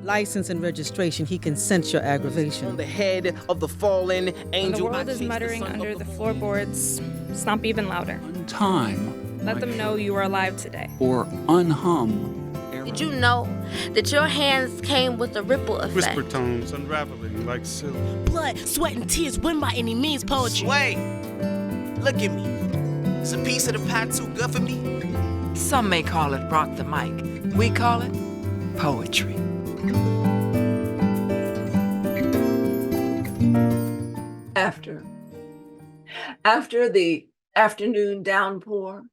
license and registration, he can sense your aggravation. On the head of the fallen angel. When the world is muttering under the floorboards, stomp even louder. Time. Let them know you are alive today. Or unhum. Did you know that your hands came with a ripple effect? Whisper tones unraveling like silk. Blood, sweat, and tears win by any means poetry. Sway, look at me. Is a piece of the pie too good for me? Some may call it rock the mic. We call it poetry. After the afternoon downpour,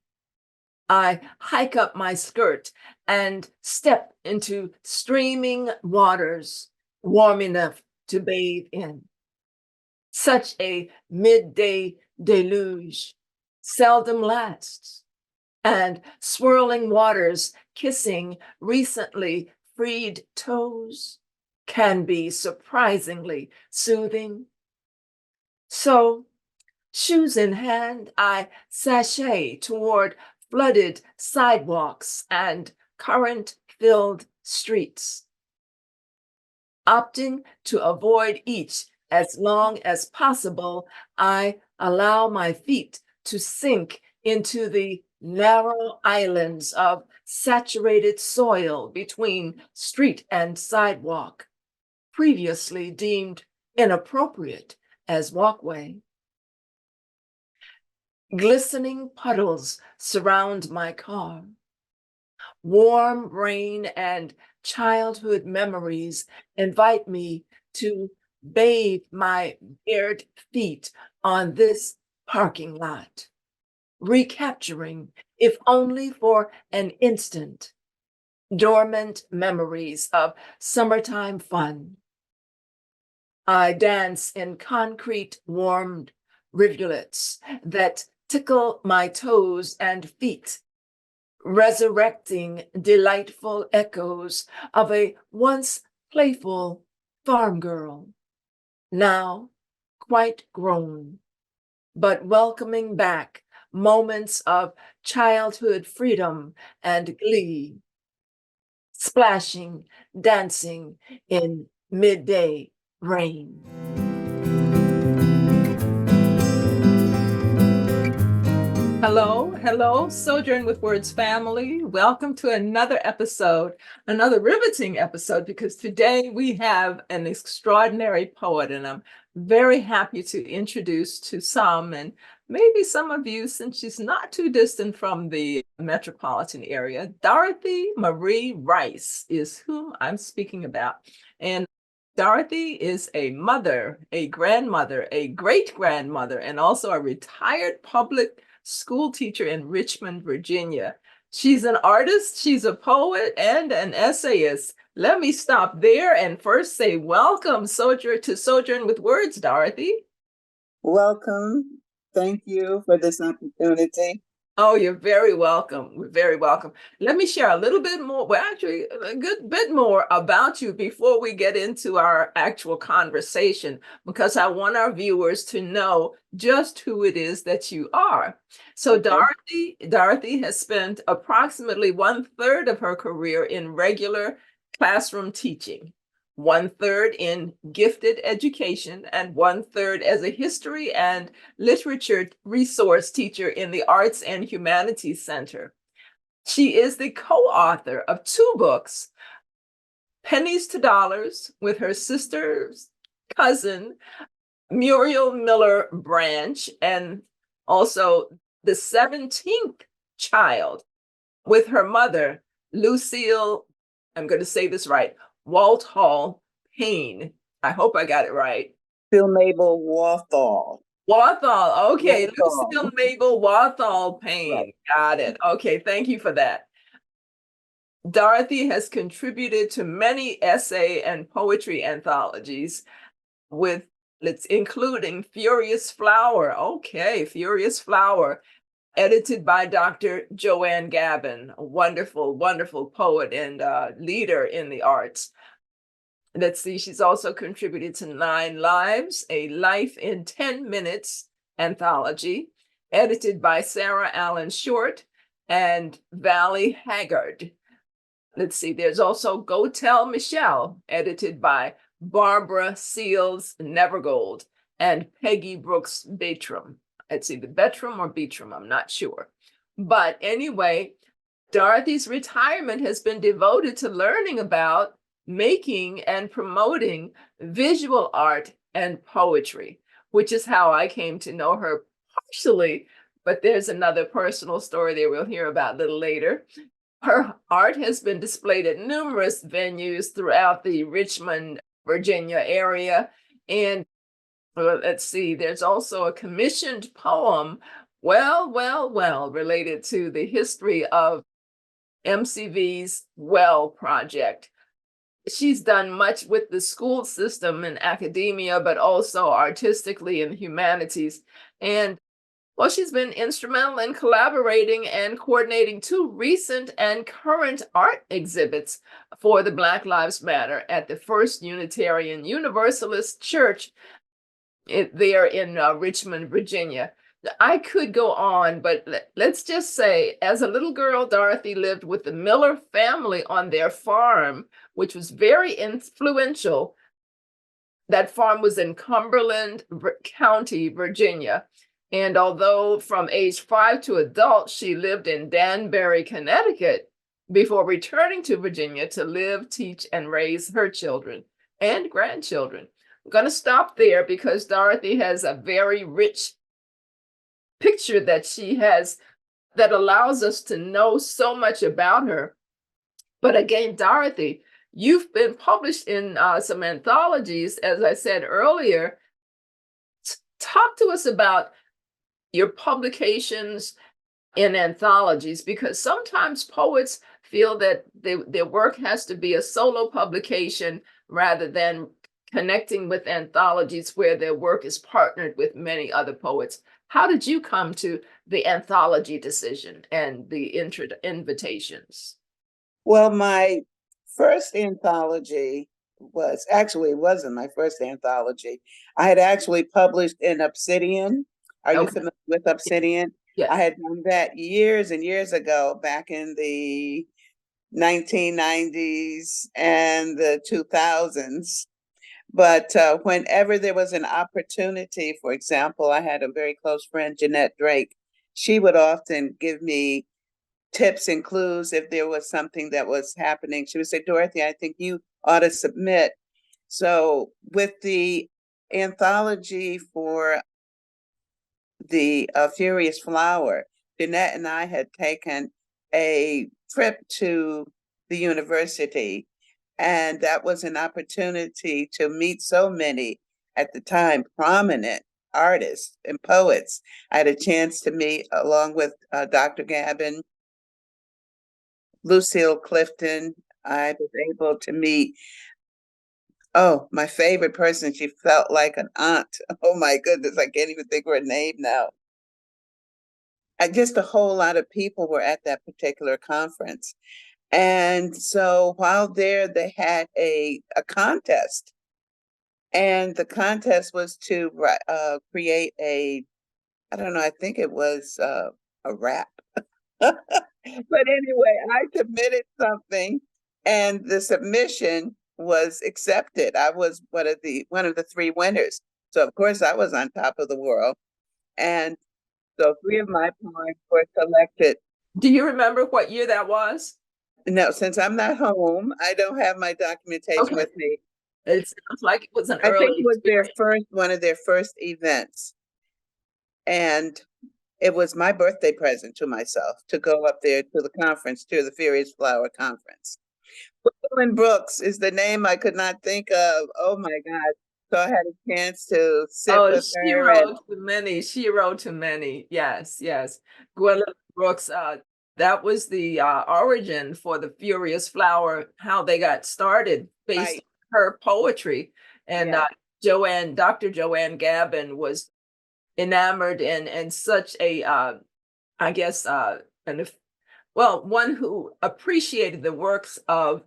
I hike up my skirt and step into streaming waters warm enough to bathe in. Such a midday deluge seldom lasts, and swirling waters kissing recently freed toes can be surprisingly soothing. So, shoes in hand, I sashay toward flooded sidewalks and current-filled streets, opting to avoid each as long as possible. I allow my feet to sink into the narrow islands of saturated soil between street and sidewalk, previously deemed inappropriate as walkway. Glistening puddles surround my car. Warm rain and childhood memories invite me to bathe my bared feet on this parking lot, recapturing, if only for an instant, dormant memories of summertime fun. I dance in concrete warmed rivulets that tickle my toes and feet, resurrecting delightful echoes of a once playful farm girl, now quite grown, but welcoming back moments of childhood freedom and glee, splashing, dancing in midday rain. Hello, Sojourn with Words family. Welcome to another episode, another riveting episode, because today we have an extraordinary poet, and I'm very happy to introduce to some, and maybe some of you, since she's not too distant from the metropolitan area. Dorothy Marie Rice is whom I'm speaking about. And Dorothy is a mother, a grandmother, a great-grandmother, and also a retired public school teacher in Richmond, Virginia. She's an artist, she's a poet, and an essayist. Let me stop there and first say welcome to Sojourn with Words, Dorothy. Welcome. Thank you for this opportunity. Oh, you're very welcome. We're very welcome. Let me share a little bit more, well, actually a good bit more about you before we get into our actual conversation, because I want our viewers to know just who it is that you are. So okay. Dorothy has spent approximately 1/3 of her career in regular classroom teaching, 1/3 in gifted education, and 1/3 as a history and literature resource teacher in the Arts and Humanities Center. She is the co-author of 2 books, Pennies to Dollars, with her sister's cousin, Muriel Miller Branch, and also The 17th Child, with her mother, Lucille, I'm going to say this right, Walt Hall Payne. I hope I got it right. Lucille Mabel Warthall. Warthall. Okay, Lucille Mabel Warthall Payne. Right. Got it. Okay, thank you for that. Dorothy has contributed to many essay and poetry anthologies, including Furious Flower. Okay, Furious Flower, edited by Dr. Joanne Gavin, a wonderful, wonderful poet and leader in the arts. Let's see, she's also contributed to 9 Lives, a Life in 10 Minutes anthology, edited by Sarah Allen Short and Valley Haggard. Let's see, there's also Go Tell Michelle, edited by Barbara Seals Nevergold and Peggy Brooks Batram. It's either Betram or Beatram, I'm not sure. But anyway, Dorothy's retirement has been devoted to learning about making and promoting visual art and poetry, which is how I came to know her partially, but there's another personal story that we'll hear about a little later. Her art has been displayed at numerous venues throughout the Richmond, Virginia area. And let's see, there's also a commissioned poem, related to the history of MCV's Well Project. She's done much with the school system and academia, but also artistically in the humanities. And well, she's been instrumental in collaborating and coordinating 2 recent and current art exhibits for the Black Lives Matter at the First Unitarian Universalist Church there in Richmond, Virginia. I could go on, but let's just say, as a little girl, Dorothy lived with the Miller family on their farm, which was very influential. That farm was in Cumberland County, Virginia. And although from age 5 to adult, she lived in Danbury, Connecticut, before returning to Virginia to live, teach, and raise her children and grandchildren. I'm going to stop there because Dorothy has a very rich picture that she has that allows us to know so much about her. But again, Dorothy, you've been published in some anthologies, as I said earlier. Talk to us about your publications in anthologies, because sometimes poets feel that their work has to be a solo publication rather than connecting with anthologies where their work is partnered with many other poets. How did you come to the anthology decision and the invitations? Well, my first anthology it wasn't my first anthology. I had actually published in Obsidian. Are you familiar with Obsidian? Yes. I had done that years and years ago, back in the 1990s and the 2000s. But whenever there was an opportunity, for example, I had a very close friend, Jeanette Drake. She would often give me tips and clues if there was something that was happening. She would say, Dorothy, I think you ought to submit. So with the anthology for the Furious Flower, Jeanette and I had taken a trip to the university, and that was an opportunity to meet so many, at the time, prominent artists and poets. I had a chance to meet, along with Dr. Gavin, Lucille Clifton. I was able to meet, my favorite person. She felt like an aunt. Oh my goodness, I can't even think of her name now. Just a whole lot of people were at that particular conference. And so while there, they had a contest. And the contest was to create I don't know, I think it was a rap. But anyway, I submitted something and the submission was accepted. I was one of the 3 winners. So of course I was on top of the world. And so 3 of my poems were selected. Do you remember what year that was? No, since I'm not home, I don't have my documentation with me. It sounds like it was an I early think it was one of their first events. And it was my birthday present to myself to go up there to the conference, to the Furious Flower Conference. Gwendolyn Brooks is the name I could not think of. Oh my God. So I had a chance to sit with her. She wrote to many. She wrote to many. Yes, yes. Gwendolyn Brooks, that was the origin for the Furious Flower, how they got started based on her poetry. And Dr. Joanne Gavin was enamored and such a, one who appreciated the works of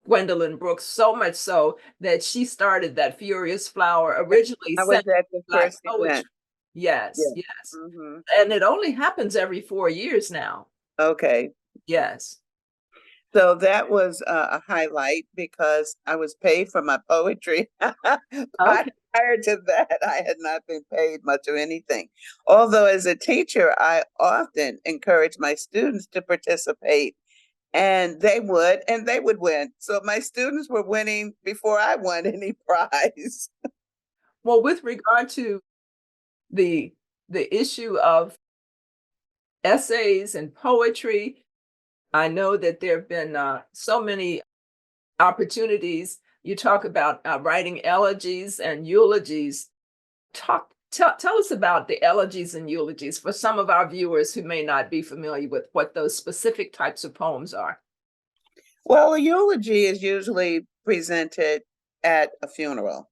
Gwendolyn Brooks so much so that she started that Furious Flower originally. I was at the first event. Yes. Mm-hmm. And it only happens every 4 years now. Okay. Yes. So that was a highlight because I was paid for my poetry. Okay. Prior to that, I had not been paid much of anything. Although as a teacher, I often encourage my students to participate, and they would win. So my students were winning before I won any prize. Well, with regard to the issue of essays and poetry, I know that there have been so many opportunities. You talk about writing elegies and eulogies. Tell us about the elegies and eulogies for some of our viewers who may not be familiar with what those specific types of poems are. Well, a eulogy is usually presented at a funeral.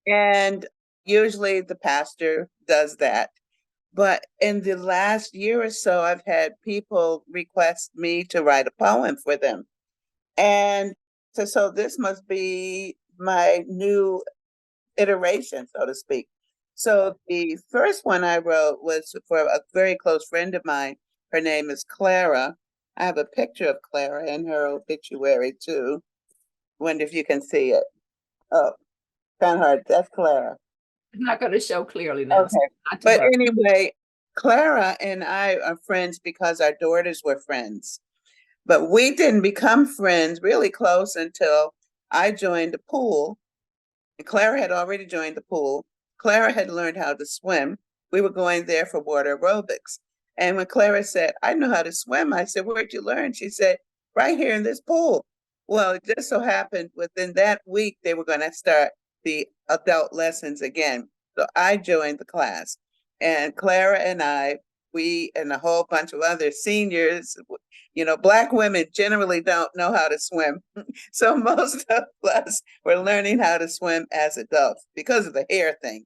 And usually the pastor does that. But in the last year or so, I've had people request me to write a poem for them. And so this must be my new iteration, so to speak. So the first one I wrote was for a very close friend of mine. Her name is Clara. I have a picture of Clara in her obituary too. Wonder if you can see it. Oh, kind of hard. That's Clara. I'm not going to show clearly now. So Okay. not to But worry. anyway, Clara and I are friends because our daughters were friends. But we didn't become friends really close until I joined the pool. And Clara had already joined the pool. Clara had learned how to swim. We were going there for water aerobics. And when Clara said, I know how to swim, I said, where'd you learn? She said, right here in this pool. Well, it just so happened within that week, they were going to start the adult lessons again. So I joined the class. And Clara and I, we and a whole bunch of other seniors, Black women generally don't know how to swim. So most of us were learning how to swim as adults because of the hair thing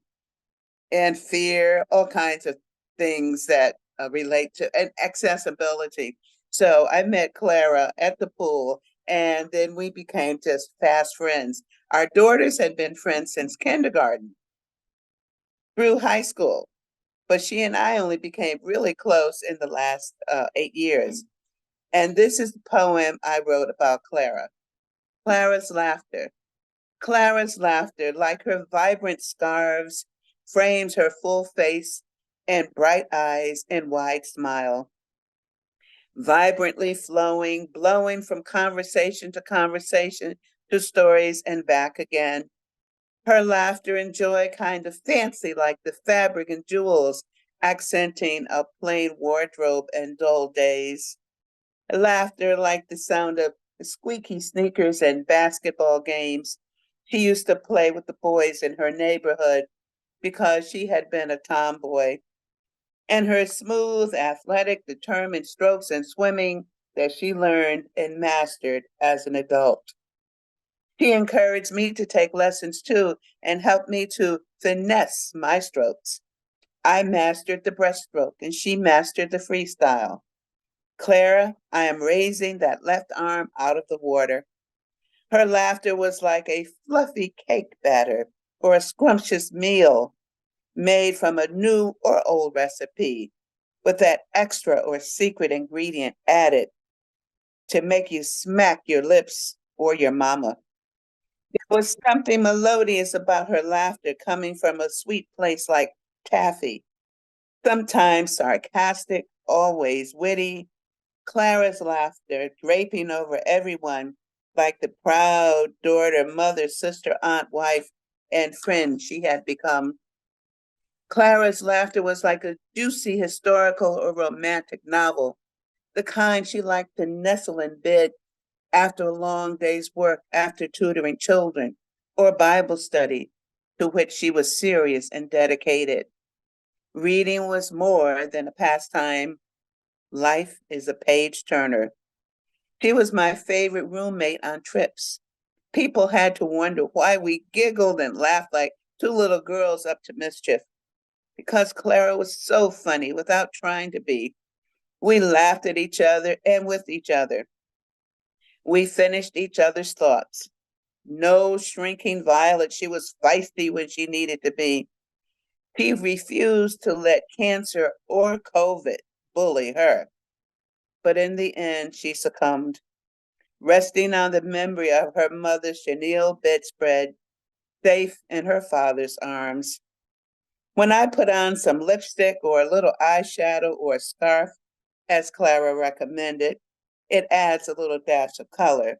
and fear, all kinds of things that relate to and accessibility. So I met Clara at the pool, and then we became just fast friends. Our daughters had been friends since kindergarten through high school, but she and I only became really close in the last 8 years. And this is the poem I wrote about Clara. Clara's laughter. Clara's laughter, like her vibrant scarves, frames her full face and bright eyes and wide smile. Vibrantly flowing, blowing from conversation to stories and back again. Her laughter and joy kind of fancy like the fabric and jewels accenting a plain wardrobe and dull days. Laughter like the sound of squeaky sneakers and basketball games. She used to play with the boys in her neighborhood because she had been a tomboy. And her smooth, athletic, determined strokes in swimming that she learned and mastered as an adult. She encouraged me to take lessons too and helped me to finesse my strokes. I mastered the breaststroke and she mastered the freestyle. Clara, I am raising that left arm out of the water. Her laughter was like a fluffy cake batter or a scrumptious meal made from a new or old recipe with that extra or secret ingredient added to make you smack your lips or your mama. There was something melodious about her laughter coming from a sweet place like taffy, sometimes sarcastic, always witty. Clara's laughter draping over everyone like the proud daughter, mother, sister, aunt, wife, and friend she had become. Clara's laughter was like a juicy historical or romantic novel, the kind she liked to nestle in bed after a long day's work, after tutoring children, or Bible study, to which she was serious and dedicated. Reading was more than a pastime. Life is a page turner. She was my favorite roommate on trips. People had to wonder why we giggled and laughed like two little girls up to mischief. Because Clara was so funny without trying to be. We laughed at each other and with each other. We finished each other's thoughts. No shrinking violet, she was feisty when she needed to be. She refused to let cancer or COVID bully her. but in the end she succumbed, resting on the memory of her mother's chenille bedspread, safe in her father's arms. When I put on some lipstick or a little eyeshadow or a scarf, as Clara recommended, it adds a little dash of color.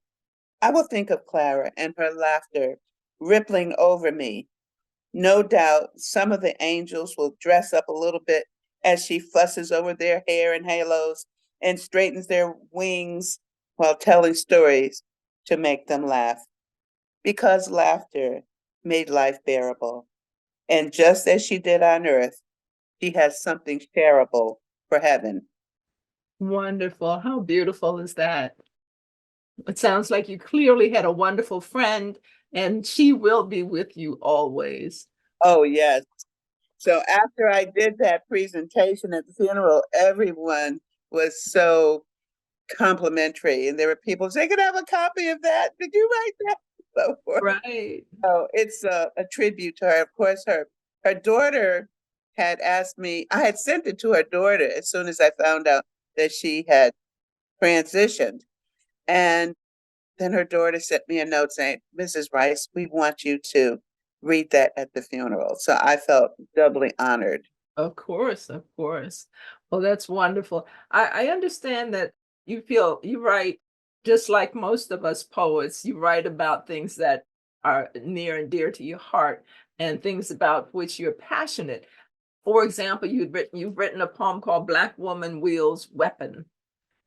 I will think of Clara and her laughter rippling over me. No doubt some of the angels will dress up a little bit as she fusses over their hair and halos and straightens their wings while telling stories to make them laugh. Because laughter made life bearable. And just as she did on earth, she has something shareable for heaven. Wonderful. How beautiful is that? It sounds like you clearly had a wonderful friend, and she will be with you always. Oh, yes. So after I did that presentation at the funeral, everyone was so complimentary. And there were people saying, "Can I have a copy of that? Did you write that?" So forth. Right. So it's a tribute to her. Of course, her daughter had asked me, I had sent it to her daughter as soon as I found out that she had transitioned. And then her daughter sent me a note saying, "Mrs. Rice, we want you to read that at the funeral." So I felt doubly honored. Of course, of course. Well, that's wonderful. I understand that you write just like most of us poets, you write about things that are near and dear to your heart and things about which you're passionate. For example, you've written a poem called Black Woman Wields Weapon,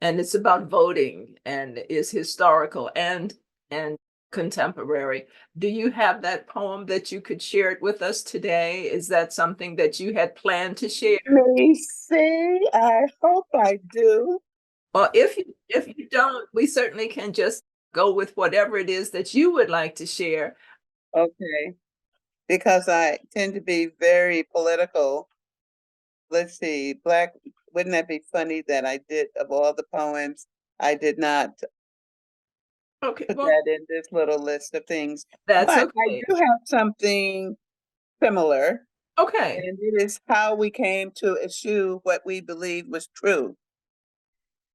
and it's about voting and is historical and contemporary. Do you have that poem that you could share it with us today? Is that something that you had planned to share? Let me see. I hope I do. Or if you don't, we certainly can just go with whatever it is that you would like to share. Okay. Because I tend to be very political. Let's see, wouldn't that be funny that I did, of all the poems, I did not Okay, put well, that in this little list of things. that's But I okay. do have something similar, Okay. and it is how we came to eschew what we believed was true.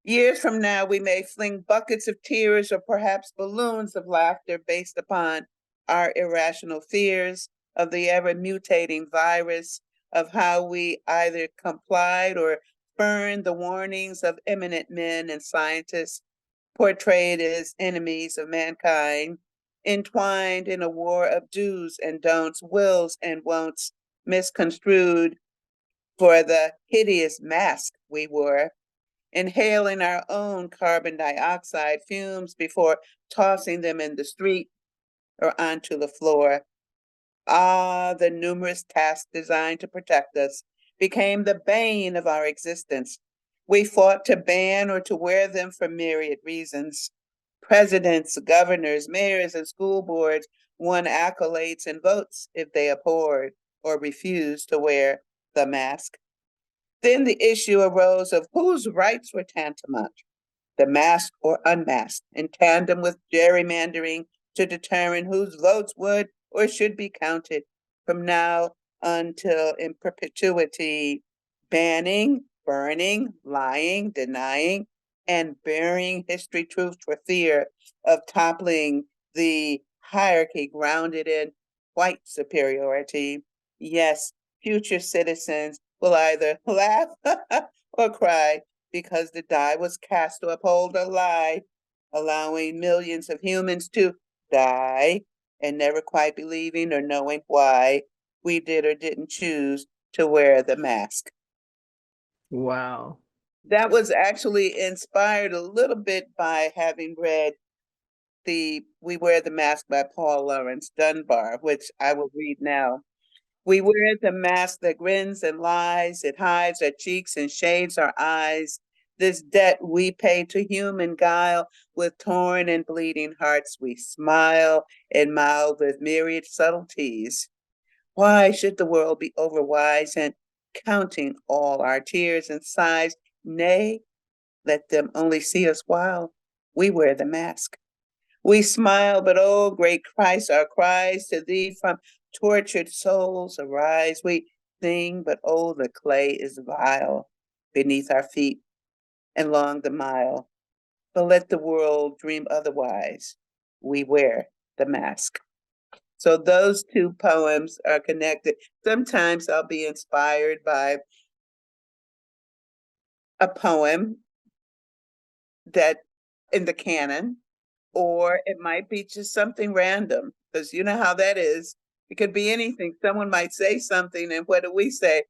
Years from now, we may fling buckets of tears or perhaps balloons of laughter based upon our irrational fears of the ever mutating virus, of how we either complied or spurned the warnings of eminent men and scientists portrayed as enemies of mankind, entwined in a war of do's and don'ts, wills and won'ts, misconstrued for the hideous mask we wore, inhaling our own carbon dioxide fumes before tossing them in the street or onto the floor. Ah, the numerous tasks designed to protect us became the bane of our existence. We fought to ban or to wear them for myriad reasons. Presidents, governors, mayors, and school boards won accolades and votes if they abhorred or refused to wear the mask. Then the issue arose of whose rights were tantamount, the masked or unmasked, in tandem with gerrymandering to determine whose votes would or should be counted from now until in perpetuity, banning, burning, lying, denying, and burying history truths for fear of toppling the hierarchy grounded in white superiority. Yes, future citizens will either laugh or cry because the die was cast to uphold a lie, allowing millions of humans to die and never quite believing or knowing why we did or didn't choose to wear the mask. Wow. That was actually inspired a little bit by having read We Wear the Mask by Laurence Dunbar, which I will read now. We wear the mask that grins and lies. It hides our cheeks and shades our eyes. This debt we pay to human guile. With torn and bleeding hearts we smile and mouth with myriad subtleties. Why should the world be overwise and counting all our tears and sighs? Nay, let them only see us while we wear the mask. We smile, but oh, great Christ, our cries to thee from tortured souls arise. We sing, but oh, the clay is vile beneath our feet. and long the mile. But let the world dream otherwise. We wear the mask. So those two poems are connected. Sometimes I'll be inspired by a poem that in the canon, or it might be just something random, because you know how that is. It could be anything. Someone might say something, and what do we say?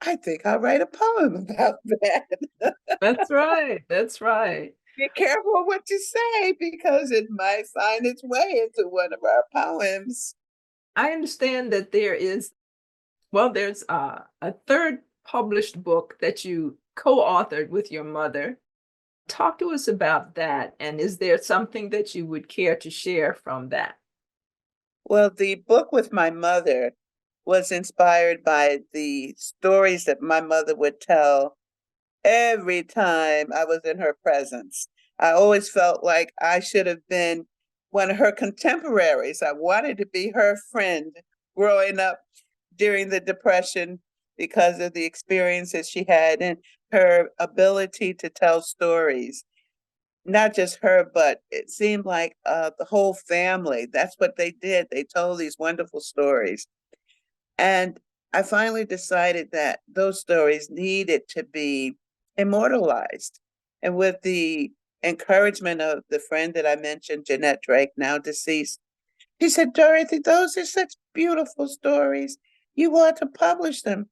I think I'll write a poem about that. That's right. That's right. Be careful what you say, because it might find its way into one of our poems. I understand that there's a third published book that you co-authored with your mother. Talk to us about that. And is there something that you would care to share from that? Well, the book with my mother was inspired by the stories that my mother would tell every time I was in her presence. I always felt like I should have been one of her contemporaries. I wanted to be her friend growing up during the Depression because of the experiences she had and her ability to tell stories. Not just her, but it seemed like the whole family. That's what they did. They told these wonderful stories. And I finally decided that those stories needed to be immortalized. And with the encouragement of the friend that I mentioned, Jeanette Drake, now deceased, he said, Dorothy, those are such beautiful stories. You ought to publish them.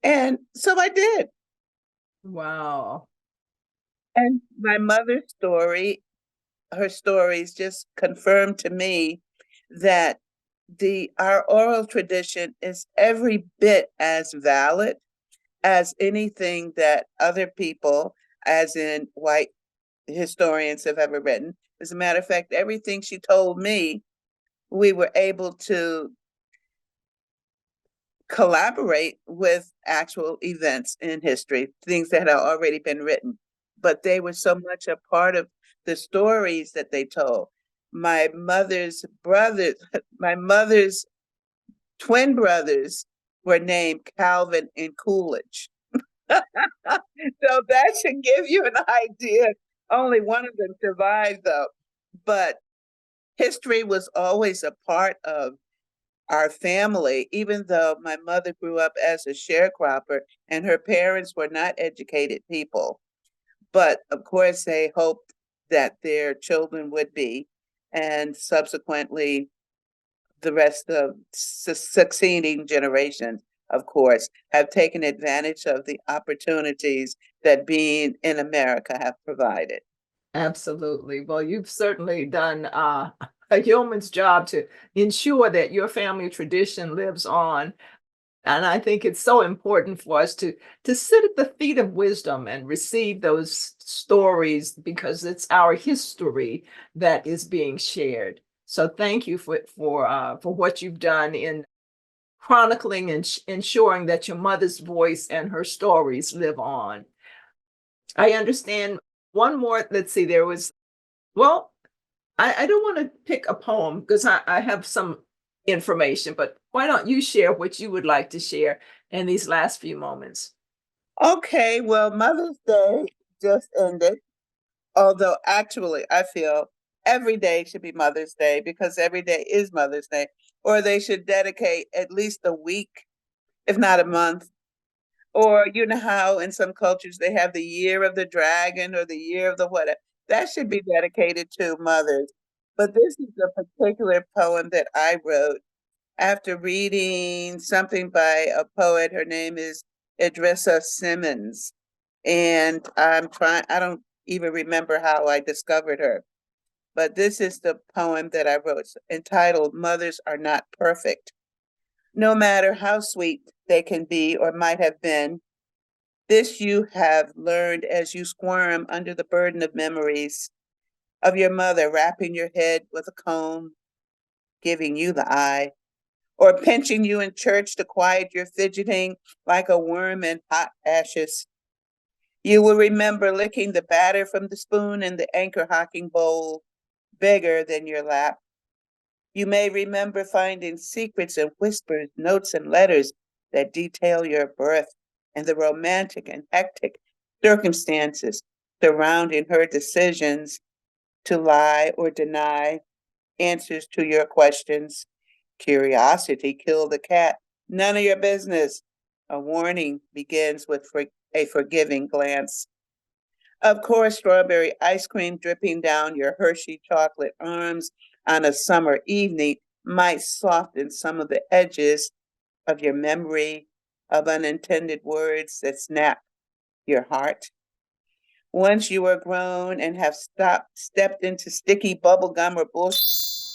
And so I did. Wow. And my mother's story, her stories just confirmed to me that our oral tradition is every bit as valid as anything that other people, as in white historians, have ever written. As a matter of fact, everything she told me, we were able to collaborate with actual events in history, things that had already been written, but they were so much a part of the stories that they told. My mother's brothers, my mother's twin brothers were named Calvin and Coolidge. So that should give you an idea. Only one of them survived, though. But history was always a part of our family, even though my mother grew up as a sharecropper and her parents were not educated people. But of course, they hoped that their children would be, and subsequently, the rest of succeeding generations, of course, have taken advantage of the opportunities that being in America have provided. Absolutely. Well, you've certainly done a yeoman's job to ensure that your family tradition lives on. And I think it's so important for us to sit at the feet of wisdom and receive those stories, because it's our history that is being shared. So thank you for what you've done in chronicling and ensuring that your mother's voice and her stories live on. I understand one more. Let's see, there was, well, I don't want to pick a poem because I have some information, but why don't you share what you would like to share in these last few moments? Okay, well, Mother's Day just ended. Although actually, I feel every day should be Mother's Day, because every day is Mother's Day, or they should dedicate at least a week, if not a month. Or you know how in some cultures they have the year of the dragon or the year of the whatever. That should be dedicated to mothers. But this is a particular poem that I wrote after reading something by a poet. Her name is Idrissa Simmons. And I don't even remember how I discovered her. But this is the poem that I wrote, entitled Mothers Are Not Perfect. No matter how sweet they can be or might have been, this you have learned as you squirm under the burden of memories of your mother wrapping your head with a comb, giving you the eye, or pinching you in church to quiet your fidgeting like a worm in hot ashes. You will remember licking the batter from the spoon in the anchor hocking bowl, bigger than your lap. You may remember finding secrets and whispers, notes and letters that detail your birth and the romantic and hectic circumstances surrounding her decisions to lie or deny answers to your questions. Curiosity killed the cat. None of your business. A warning begins with a forgiving glance. Of course, strawberry ice cream dripping down your Hershey chocolate arms on a summer evening might soften some of the edges of your memory of unintended words that snap your heart. Once you are grown and have stepped into sticky bubble gum or bullshit,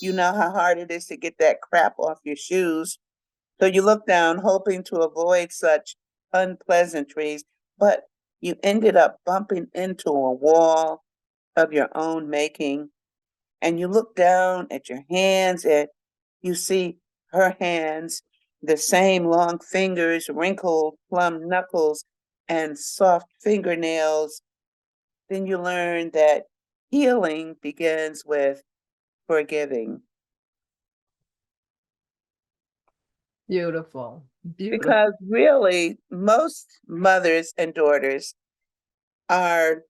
you know how hard it is to get that crap off your shoes. So you look down, hoping to avoid such unpleasantries, but you ended up bumping into a wall of your own making. And you look down at your hands and you see her hands, the same long fingers, wrinkled plum knuckles, and soft fingernails. Then you learn that healing begins with forgiving. Beautiful. Beautiful. Because really, most mothers and daughters are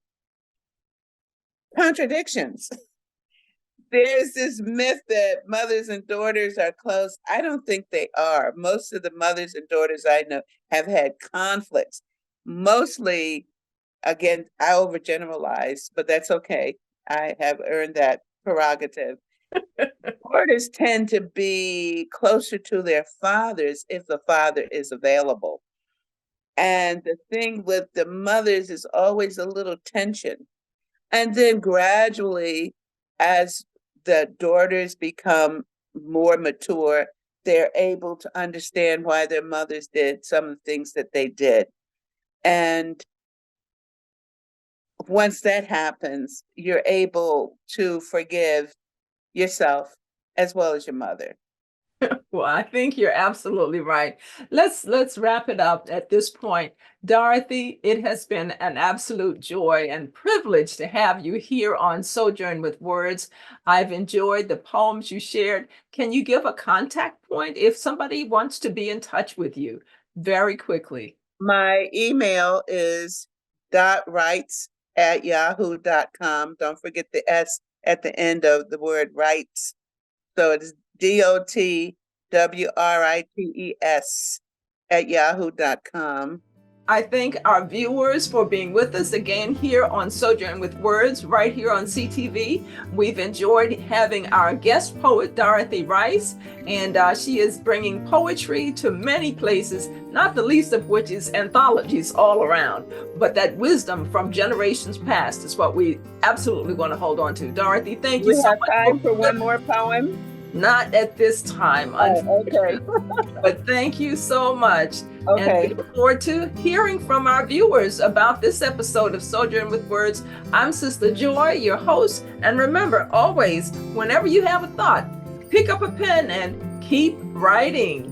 contradictions. There's this myth that mothers and daughters are close. I don't think they are. Most of the mothers and daughters I know have had conflicts. Mostly, again, I overgeneralize, but that's okay. I have earned that prerogative. Daughters tend to be closer to their fathers if the father is available. And the thing with the mothers is always a little tension. And then gradually, as the daughters become more mature, they're able to understand why their mothers did some of the things that they did. And once that happens, you're able to forgive yourself as well as your mother. Well, I think you're absolutely right. Let's wrap it up at this point. Dorothy, it has been an absolute joy and privilege to have you here on Sojourn with Words. I've enjoyed the poems you shared. Can you give a contact point if somebody wants to be in touch with you very quickly? My email is .rights@yahoo.com. Don't forget the S at the end of the word rights. So it's DOTWRITES@yahoo.com. I thank our viewers for being with us again here on Sojourn with Words, right here on CTV. We've enjoyed having our guest poet, Dorothy Rice, and she is bringing poetry to many places, not the least of which is anthologies all around. But that wisdom from generations past is what we absolutely want to hold on to. Dorothy, thank you so much. We have time for one more poem? Not at this time, okay. But thank you so much. Okay. And we look forward to hearing from our viewers about this episode of Sojourn with Words. I'm Sistah Joy, your host. And remember, always, whenever you have a thought, pick up a pen and keep writing.